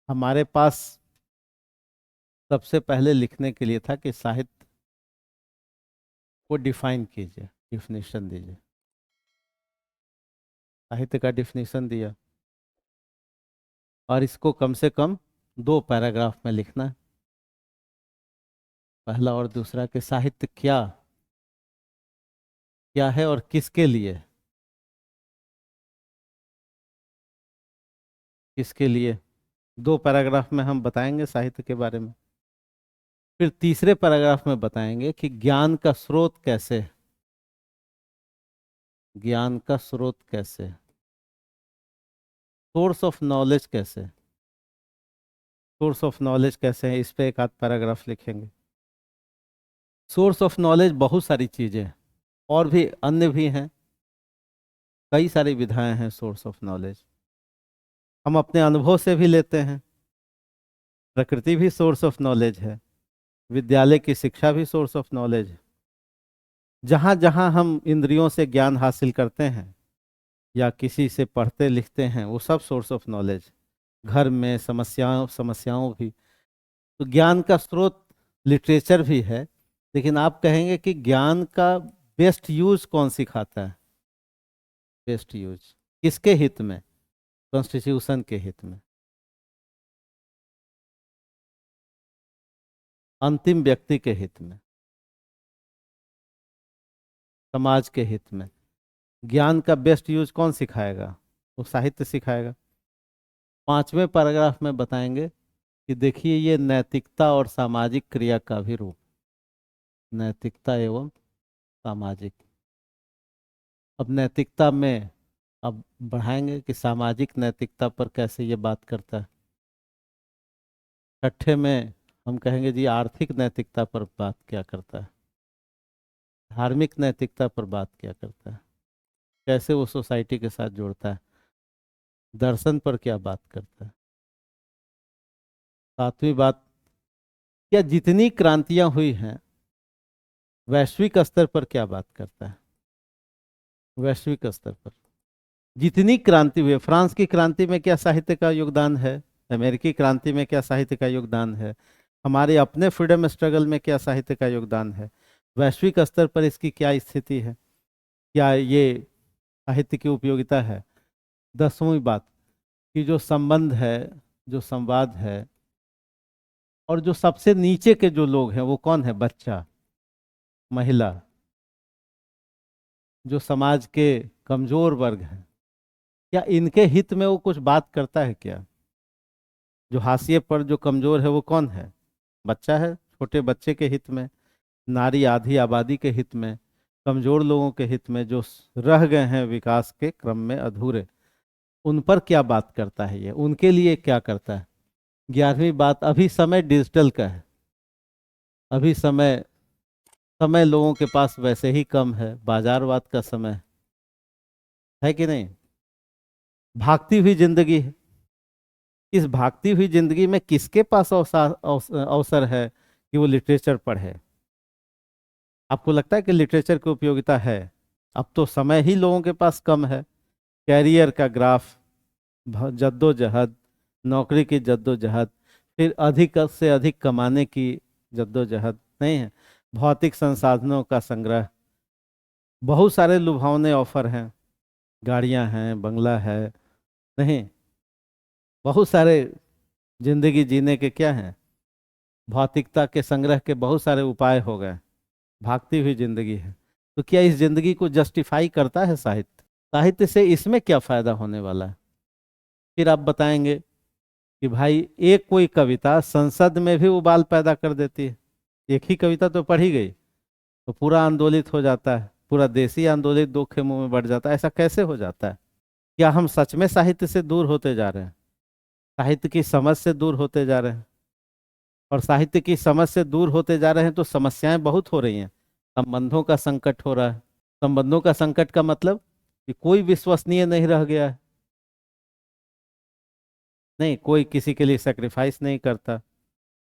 हमारे पास सबसे पहले लिखने के लिए था कि साहित्य को डिफाइन कीजिए, डिफिनेशन दीजिए। साहित्य का डिफिनेशन दिया और इसको कम से कम 2 पैराग्राफ में लिखना है। पहला और दूसरा कि साहित्य क्या क्या है और किसके लिए, किसके लिए 2 पैराग्राफ में हम बताएंगे साहित्य के बारे में। फिर तीसरे पैराग्राफ में बताएंगे कि ज्ञान का स्रोत कैसे है, ज्ञान का स्रोत कैसे है, सोर्स ऑफ नॉलेज कैसे है, सोर्स ऑफ नॉलेज कैसे है, इस पे एक आध पैराग्राफ लिखेंगे। सोर्स ऑफ नॉलेज बहुत सारी चीजें हैं, और भी अन्य भी हैं, कई सारी विधाएं हैं सोर्स ऑफ नॉलेज। हम अपने अनुभव से भी लेते हैं। प्रकृति भी सोर्स ऑफ नॉलेज है, विद्यालय की शिक्षा भी सोर्स ऑफ नॉलेज है। जहाँ जहाँ हम इंद्रियों से ज्ञान हासिल करते हैं या किसी से पढ़ते लिखते हैं, वो सब सोर्स ऑफ नॉलेज। घर में समस्याओं समस्याओं भी, तो ज्ञान का स्रोत लिटरेचर भी है। लेकिन आप कहेंगे कि ज्ञान का बेस्ट यूज कौन सिखाता है? बेस्ट यूज किसके हित में? कॉन्स्टिट्यूशन के हित में, अंतिम व्यक्ति के हित में, समाज के हित में। ज्ञान का बेस्ट यूज कौन सिखाएगा? वो साहित्य सिखाएगा। 5वें पैराग्राफ में बताएंगे कि देखिए ये नैतिकता और सामाजिक क्रिया का भी रूप, नैतिकता एवं सामाजिक। अब नैतिकता में अब बढ़ाएंगे कि सामाजिक नैतिकता पर कैसे ये बात करता है। 6ठे में हम कहेंगे जी आर्थिक नैतिकता पर बात क्या करता है, धार्मिक नैतिकता पर बात क्या करता है, कैसे वो सोसाइटी के साथ जोड़ता है, दर्शन पर क्या बात करता है। 7वीं बात, क्या जितनी क्रांतियां हुई हैं वैश्विक स्तर पर क्या बात करता है, वैश्विक स्तर पर जितनी क्रांति हुई है, फ्रांस की क्रांति में क्या साहित्य का योगदान है, अमेरिकी क्रांति में क्या साहित्य का योगदान है, हमारे अपने फ्रीडम स्ट्रगल में क्या साहित्य का योगदान है, वैश्विक स्तर पर इसकी क्या स्थिति है, क्या ये साहित्य की उपयोगिता है। 10वीं बात, कि जो संबंध है, जो संवाद है, और जो सबसे नीचे के जो लोग हैं वो कौन है? बच्चा, महिला, जो समाज के कमजोर वर्ग हैं, क्या इनके हित में वो कुछ बात करता है क्या? जो हाशिए पर जो कमजोर है वो कौन है? बच्चा है, छोटे बच्चे के हित में, नारी आधी आबादी के हित में, कमजोर लोगों के हित में, जो रह गए हैं विकास के क्रम में अधूरे, उन पर क्या बात करता है, ये उनके लिए क्या करता है। 11वीं बात, अभी समय डिजिटल का है, अभी समय समय लोगों के पास वैसे ही कम है, बाजारवाद का समय है कि नहीं, भागती हुई जिंदगी है। इस भागती हुई जिंदगी में किसके पास अवसर है कि वो लिटरेचर पढ़े? आपको लगता है कि लिटरेचर की उपयोगिता है? अब तो समय ही लोगों के पास कम है। कैरियर का ग्राफ, जद्दोजहद, नौकरी की जद्दोजहद, फिर अधिक से अधिक कमाने की जद्दोजहद नहीं है, भौतिक संसाधनों का संग्रह, बहुत सारे लुभावने ऑफर हैं, गाड़ियां हैं, बंगला है, नहीं, बहुत सारे जिंदगी जीने के क्या हैं, भौतिकता के संग्रह के बहुत सारे उपाय हो गए, भागती हुई जिंदगी है। तो क्या इस जिंदगी को जस्टिफाई करता है साहित्य? साहित्य से इसमें क्या फायदा होने वाला है? फिर आप बताएंगे कि भाई एक कोई कविता संसद में भी उबाल पैदा कर देती है। एक ही कविता तो पढ़ी गई तो पूरा आंदोलित हो जाता है, पूरा देश ही आंदोलित दो खेमों में बढ़ जाता है। ऐसा कैसे हो जाता है? क्या हम सच में साहित्य से दूर होते जा रहे हैं, साहित्य की समझ से दूर होते जा रहे हैं? और साहित्य की समझ से दूर होते जा रहे हैं तो समस्याएं बहुत हो रही हैं। संबंधों का संकट हो रहा है। संबंधों का संकट का मतलब कि कोई विश्वसनीय नहीं रह गया है, नहीं, कोई किसी के लिए सेक्रीफाइस नहीं करता।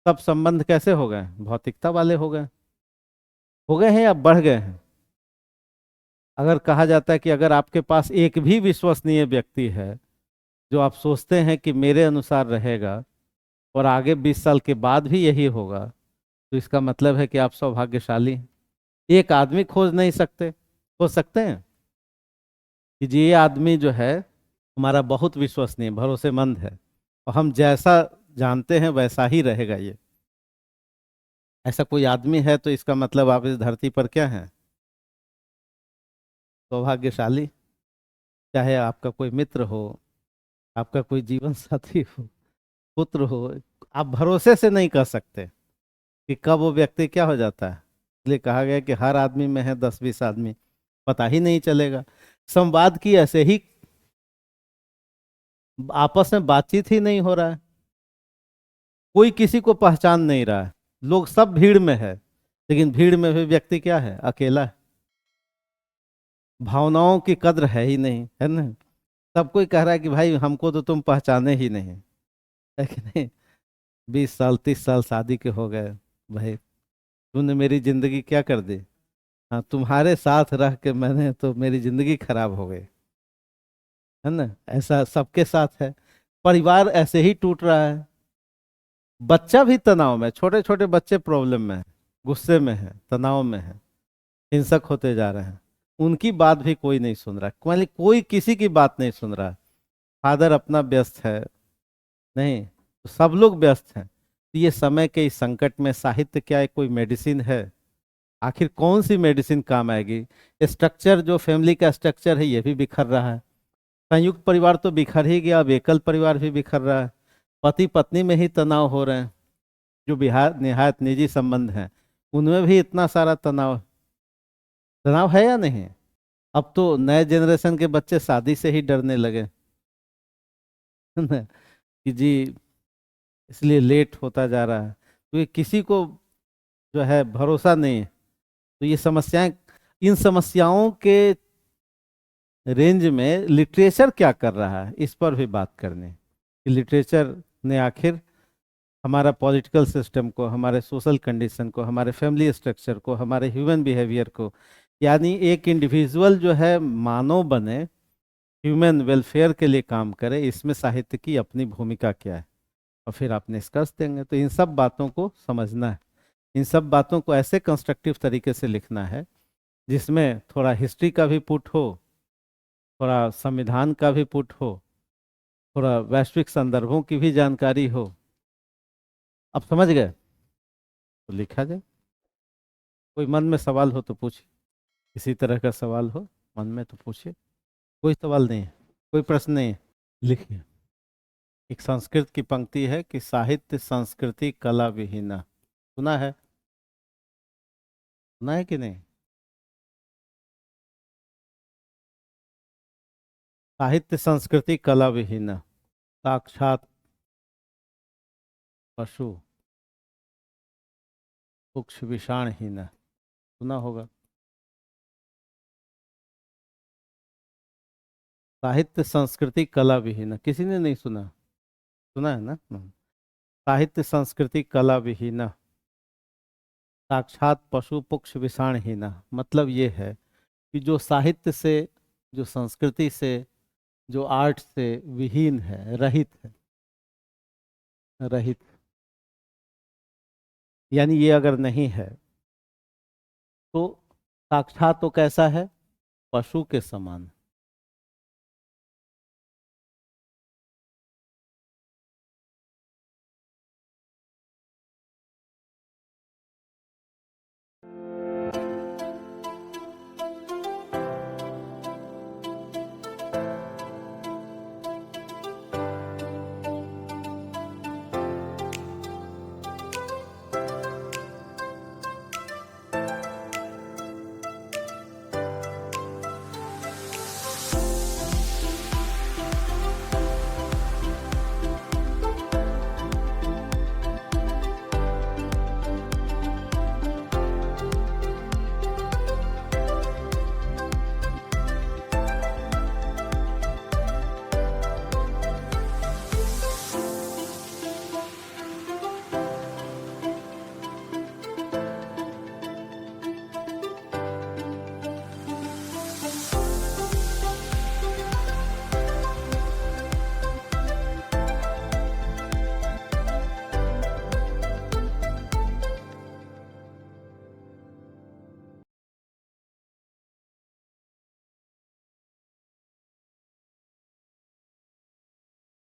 सब संबंध कैसे हो गए? भौतिकता वाले हो गए हैं या बढ़ गए हैं? अगर कहा जाता है कि अगर आपके पास एक भी विश्वसनीय व्यक्ति है जो आप सोचते हैं कि मेरे अनुसार रहेगा, और आगे 20 साल के बाद भी यही होगा, तो इसका मतलब है कि आप सौभाग्यशाली हैं। एक आदमी खोज नहीं सकते, खोज सकते हैं कि जी ये आदमी जो है हमारा बहुत विश्वसनीय भरोसेमंद है, और हम जैसा जानते हैं वैसा ही रहेगा ये। ऐसा कोई आदमी है तो इसका मतलब आप इस धरती पर क्या हैं, सौभाग्यशाली। चाहे आपका कोई मित्र हो, आपका कोई जीवन साथी हो, पुत्र हो, आप भरोसे से नहीं कह सकते कि कब वो व्यक्ति क्या हो जाता है। इसलिए कहा गया कि हर आदमी में है 10-20 आदमी, पता ही नहीं चलेगा। संवाद की ऐसे ही, आपस में बातचीत ही नहीं हो रहा है, कोई किसी को पहचान नहीं रहा है। लोग सब भीड़ में है, लेकिन भीड़ में भी व्यक्ति क्या है, अकेला है। भावनाओं की कद्र है ही नहीं, है ना। सब कोई कह रहा है कि भाई हमको तो तुम पहचाने ही नहीं, है कि नहीं। 20 साल 30 साल शादी के हो गए, भाई तूने मेरी जिंदगी क्या कर दी। हाँ, तुम्हारे साथ रह के मैंने तो मेरी जिंदगी खराब हो गई, है ना। ऐसा सबके साथ है, परिवार ऐसे ही टूट रहा है। बच्चा भी तनाव में, छोटे छोटे बच्चे प्रॉब्लम में है, गुस्से में है, तनाव में है, हिंसक होते जा रहे हैं। उनकी बात भी कोई नहीं सुन रहा, कोई किसी की बात नहीं सुन रहा। फादर अपना व्यस्त है, नहीं तो सब लोग व्यस्त हैं। तो ये समय के इस संकट में साहित्य क्या है, कोई मेडिसिन है। आखिर कौन सी मेडिसिन काम आएगी। स्ट्रक्चर जो फैमिली का स्ट्रक्चर है ये भी बिखर रहा है। संयुक्त परिवार तो बिखर ही गया, अब एकल परिवार भी बिखर रहा है। पति पत्नी में ही तनाव हो रहे हैं, जो बिहार निहायत निजी संबंध हैं उनमें भी इतना सारा तनाव। तनाव है या नहीं। अब तो नए जनरेशन के बच्चे शादी से ही डरने लगे कि जी इसलिए लेट होता जा रहा है, तो ये किसी को जो है भरोसा नहीं है। तो ये समस्याएं, इन समस्याओं के रेंज में लिटरेचर क्या कर रहा है, इस पर भी बात करनी कि लिटरेचर ने आखिर हमारा पॉलिटिकल सिस्टम को, हमारे सोशल कंडीशन को, हमारे फैमिली स्ट्रक्चर को, हमारे ह्यूमन बिहेवियर को, यानी एक इंडिविजुअल जो है मानव बने, ह्यूमन वेलफेयर के लिए काम करे, इसमें साहित्य की अपनी भूमिका क्या है। और फिर आप निष्कर्ष देंगे। तो इन सब बातों को समझना है, इन सब बातों को ऐसे कंस्ट्रक्टिव तरीके से लिखना है जिसमें थोड़ा हिस्ट्री का भी पुट हो, थोड़ा संविधान का भी पुट हो, थोड़ा वैश्विक संदर्भों की भी जानकारी हो। अब समझ गए तो लिखा जाए। कोई मन में सवाल हो तो पूछिए, इसी तरह का सवाल हो मन में तो पूछिए। कोई सवाल नहीं है, कोई प्रश्न नहीं है, लिखिए। एक संस्कृत की पंक्ति है कि साहित्य संस्कृति कला विहीना। सुना है, सुना है कि नहीं। साहित्य संस्कृति कला विहीना, साक्षात पशु पुक्ष विषाणहीन। सुना होगा। साहित्य संस्कृति कला विहीन, किसी ने नहीं सुना। सुना है ना। साहित्य संस्कृति कला विहीना, साक्षात पशु पुक्ष विषाणहीना। मतलब ये है कि जो साहित्य से, जो संस्कृति से, जो आर्ट से विहीन है, रहित है, रहित, यानी ये अगर नहीं है तो साक्षात तो कैसा है, पशु के समान।